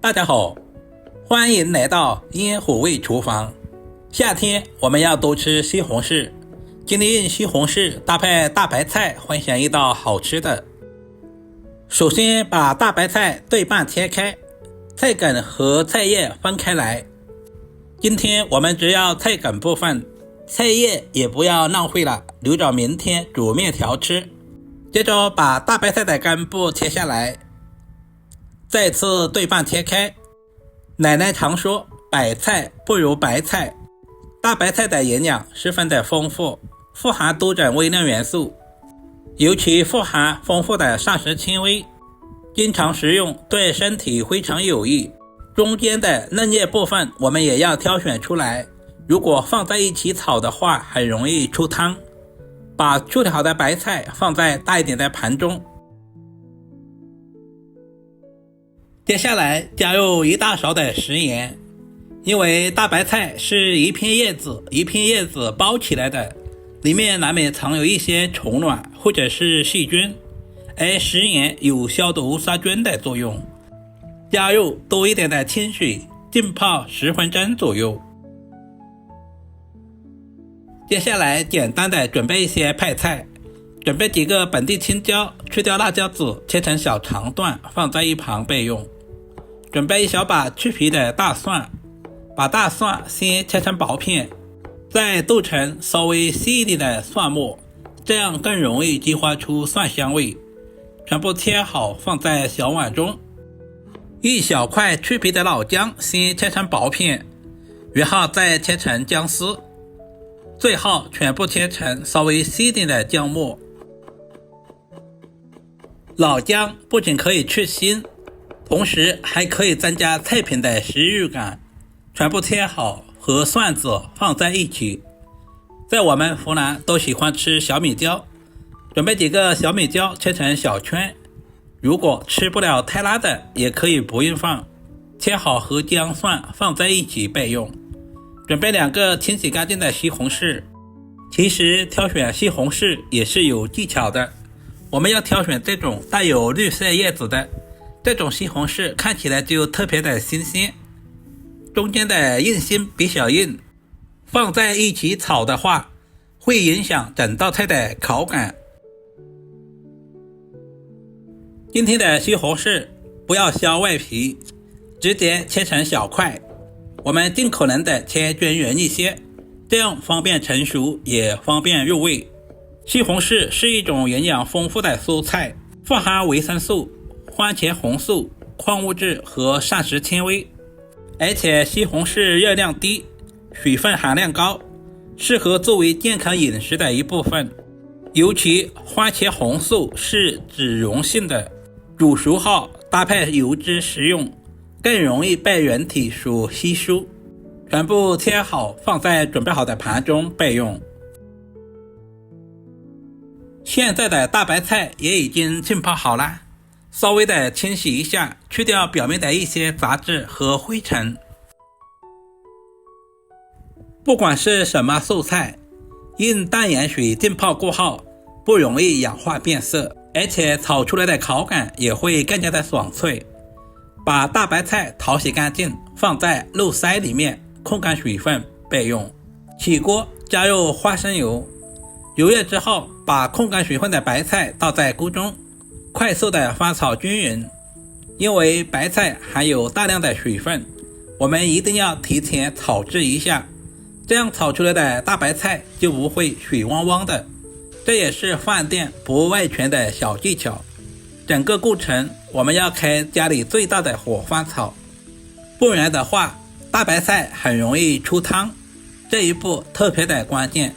大家好，欢迎来到烟火味厨房。夏天我们要多吃西红柿，今天用西红柿搭配大白菜分享一道好吃的。首先把大白菜对半切开，菜梗和菜叶分开来。今天我们只要菜梗部分，菜叶也不要浪费了，留着明天煮面条吃。接着把大白菜的根部切下来，再次对半切开。奶奶常说白菜不如白菜，大白菜的营养十分的丰富，富含多种微量元素，尤其富含丰富的膳食纤维，经常食用对身体非常有益。中间的嫩叶部分我们也要挑选出来，如果放在一起炒的话很容易出汤。把处理好的白菜放在大一点的盘中，接下来加入1大勺的食盐，因为大白菜是一片叶子一片叶子包起来的，里面难免藏有一些虫卵或者是细菌，而食盐有消毒杀菌的作用。加入多一点的清水，浸泡10分钟左右。接下来简单的准备一些配菜，准备几个本地青椒，去掉辣椒籽，切成小长段，放在一旁备用。准备一小把去皮的大蒜，把大蒜先切成薄片，再剁成稍微细一点的蒜末，这样更容易激发出蒜香味。全部切好放在小碗中。一小块去皮的老姜先切成薄片，然后再切成姜丝，最后全部切成稍微细一点的姜末。老姜不仅可以去腥，同时还可以增加菜品的食欲感。全部切好和蒜子放在一起。在我们湖南都喜欢吃小米椒，准备几个小米椒切成小圈，如果吃不了太辣的也可以不用放。切好和姜蒜放在一起备用。准备2个清洗干净的西红柿，其实挑选西红柿也是有技巧的，我们要挑选这种带有绿色叶子的，这种西红柿看起来就特别的新鲜。中间的硬心比较硬，放在一起炒的话会影响整道菜的口感。今天的西红柿不要削外皮，直接切成小块，我们尽可能的切均匀一些，这样方便成熟也方便入味。西红柿是一种营养丰富的蔬菜，富含维生素、番茄红素、矿物质和膳食纤维，而且西红柿热量低，水分含量高，适合作为健康饮食的一部分。尤其番茄红素是脂溶性的，煮熟后搭配油脂食用，更容易被人体所吸收。全部切好放在准备好的盘中备用。现在的大白菜也已经浸泡好了，稍微的清洗一下，去掉表面的一些杂质和灰尘。不管是什么素菜，用淡盐水浸泡过后不容易氧化变色，而且炒出来的口感也会更加的爽脆。把大白菜淘洗干净，放在漏筛里面控干水分备用。起锅加入花生油，油热之后把控干水分的白菜倒在锅中，快速的翻炒均匀。因为白菜含有大量的水分，我们一定要提前炒制一下，这样炒出来的大白菜就不会水汪汪的，这也是饭店不外传的小技巧。整个过程我们要开家里最大的火翻炒，不然的话大白菜很容易出汤，这一步特别的关键。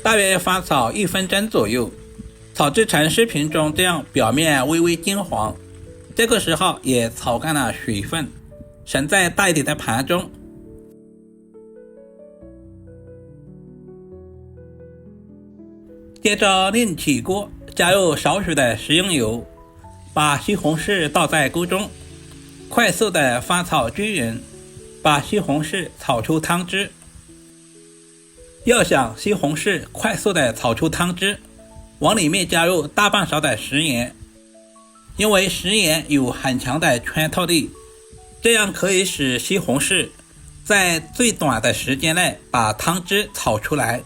大约翻炒1分钟左右，炒制成视频中这样表面微微金黄，这个时候也炒干了水分，盛在大一点的盘中。接着另起锅，加入少许的食用油，把西红柿倒在锅中，快速的翻炒均匀，把西红柿炒出汤汁。要想西红柿快速的炒出汤汁，往里面加入大半勺的食盐，因为食盐有很强的穿透力，这样可以使西红柿在最短的时间内把汤汁炒出来。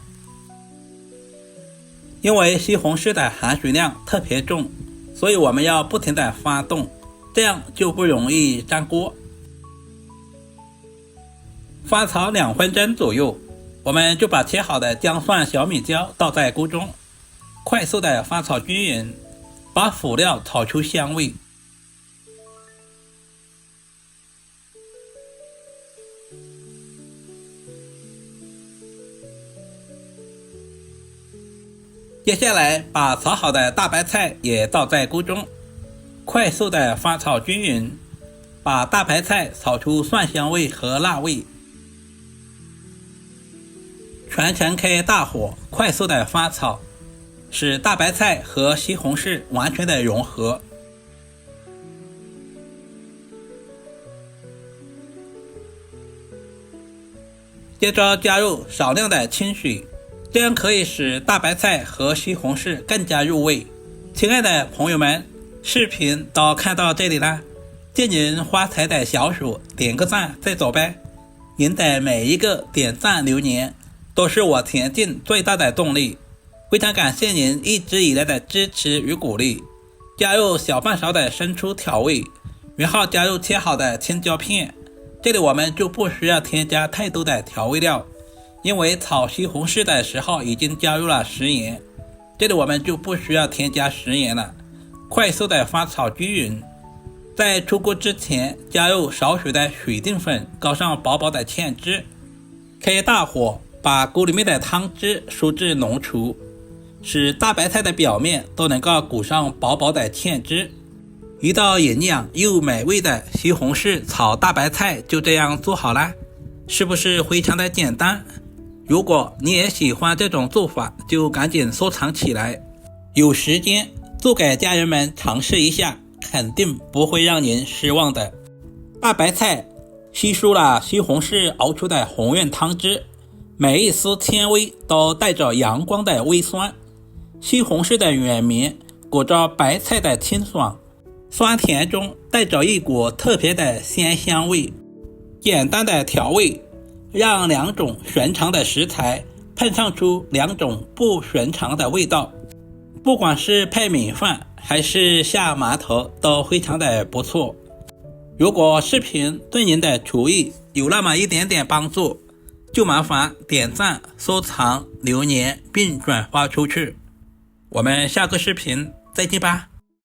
因为西红柿的含水量特别重，所以我们要不停地翻动，这样就不容易粘锅。翻炒2分钟左右，我们就把切好的姜蒜小米椒倒在锅中，快速的翻炒均匀，把辅料炒出香味。接下来把炒好的大白菜也倒在锅中，快速的翻炒均匀，把大白菜炒出蒜香味和辣味。全程开大火，快速的翻炒，使大白菜和西红柿完全的融合。接着加入少量的清水，这样可以使大白菜和西红柿更加入味。亲爱的朋友们，视频都看到这里了，借您发财的小手点个赞再走呗。您的每一个点赞留言都是我前进最大的动力，非常感谢您一直以来的支持与鼓励。加入小半勺的生抽调味，然后加入切好的青椒片，这里我们就不需要添加太多的调味料，因为炒西红柿的时候已经加入了食盐，这里我们就不需要添加食盐了。快速的翻炒均匀，在出锅之前加入少许的水淀粉，搞上薄薄的芡汁，开大火把锅里面的汤汁输至浓稠，使大白菜的表面都能够裹上薄薄的芡汁。一道营养又美味的西红柿炒大白菜就这样做好了，是不是非常的简单？如果你也喜欢这种做法，就赶紧收藏起来，有时间做给家人们尝试一下，肯定不会让您失望的。大白菜吸收了西红柿熬出的红润汤汁，每一丝纤维都带着阳光的微酸，西红柿的软绵裹着白菜的清爽，酸甜中带着一股特别的鲜香味。简单的调味让2种寻常的食材碰撞出2种不寻常的味道，不管是配米饭还是下馒头都非常的不错。如果视频对您的厨艺有那么一点点帮助，就麻烦点赞、收藏、留言并转发出去。我们下个视频再见吧。